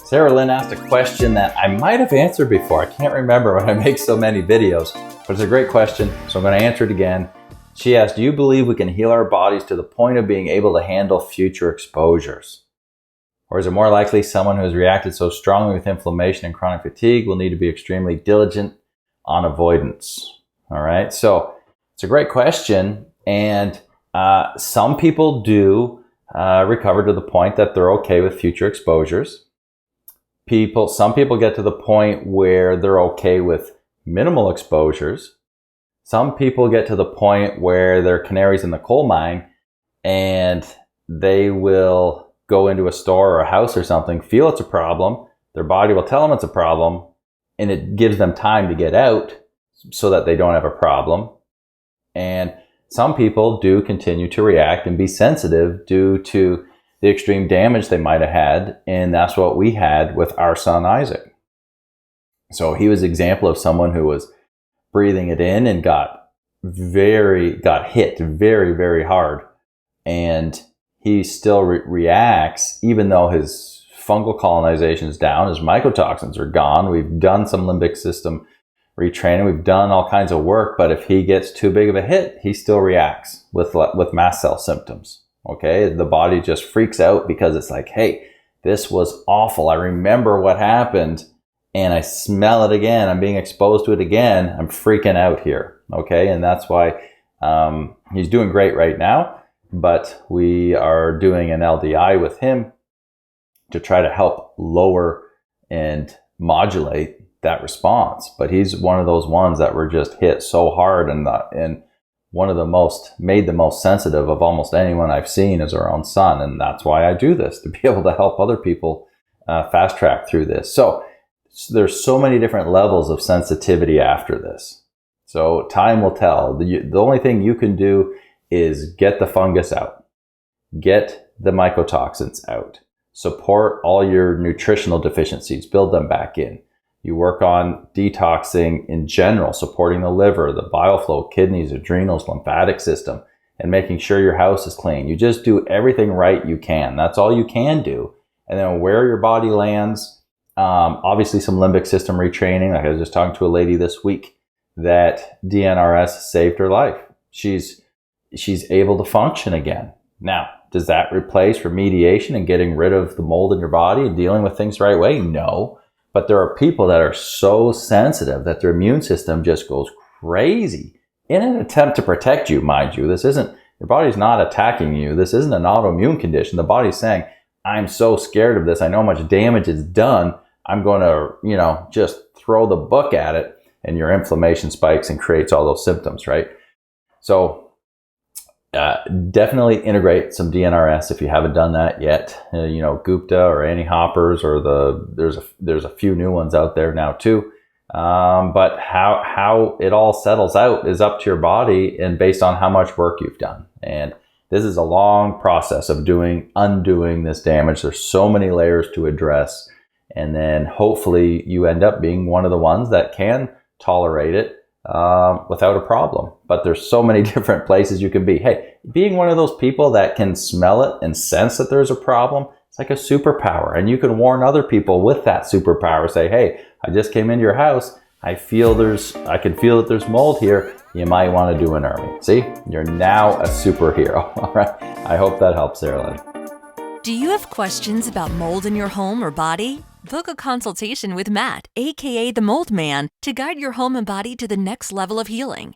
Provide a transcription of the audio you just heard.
Sarah Lynn asked a question that I might have answered before. I can't remember when I make so many videos, but it's a great question, so I'm going to answer it again. She asked, do you believe we can heal our bodies to the point of being able to handle future exposures? Or is it more likely someone who has reacted so strongly with inflammation and chronic fatigue will need to be extremely diligent on avoidance? All right, so it's a great question, and some people do recover to the point that they're okay with future exposures. Some people get to the point where they're okay with minimal exposures. Some people get to the point where they're canaries in the coal mine and they will go into a store or a house or something, feel it's a problem, their body will tell them it's a problem, and it gives them time to get out so that they don't have a problem. And some people do continue to react and be sensitive due to the extreme damage they might have had, and that's what we had with our son Isaac. So he was an example of someone who was breathing it in and got hit very, very hard, and he still reacts even though his fungal colonization is down, his mycotoxins are gone. We've done some limbic system retraining, we've done all kinds of work, but if he gets too big of a hit, he still reacts with mast cell symptoms. Okay, the body just freaks out because it's like, hey, this was awful. I remember what happened and I smell it again. I'm being exposed to it again. I'm freaking out here. Okay, and that's why he's doing great right now, but we are doing an LDI with him to try to help lower and modulate that response. But he's one of those ones that were just hit so hard, and one of the made the most sensitive of almost anyone I've seen is our own son. And that's why I do this, to be able to help other people fast track through this. So there's so many different levels of sensitivity after this. So time will tell. The only thing you can do is get the fungus out, get the mycotoxins out, support all your nutritional deficiencies, build them back in. You work on detoxing in general, supporting the liver, the bile flow, kidneys, adrenals, lymphatic system, and making sure your house is clean. You just do everything right you can. That's all you can do. And then where your body lands, obviously some limbic system retraining. Like I was just talking to a lady this week that DNRS saved her life. She's able to function again. Now, does that replace remediation and getting rid of the mold in your body and dealing with things the right way? No. But there are people that are so sensitive that their immune system just goes crazy in an attempt to protect you, mind you. Your body's not attacking you. This isn't an autoimmune condition. The body's saying, I'm so scared of this. I know how much damage it's done. I'm going to, just throw the book at it, and your inflammation spikes and creates all those symptoms, right? So definitely integrate some DNRS if you haven't done that yet. Gupta or Annie Hoppers, or there's a few new ones out there now too. But how it all settles out is up to your body and based on how much work you've done. And this is a long process of undoing this damage. There's so many layers to address, and then hopefully you end up being one of the ones that can tolerate it without a problem. But there's so many different places you can be. Hey, being one of those people that can smell it and sense that there's a problem, it's like a superpower. And you can warn other people with that superpower. Say, hey, I just came into your house. I can feel that there's mold here. You might want to do an ERMI. See, you're now a superhero. All right. I hope that helps, Sarah Lynn. Do you have questions about mold in your home or body? Book a consultation with Matt, aka the Mold Man, to guide your home and body to the next level of healing.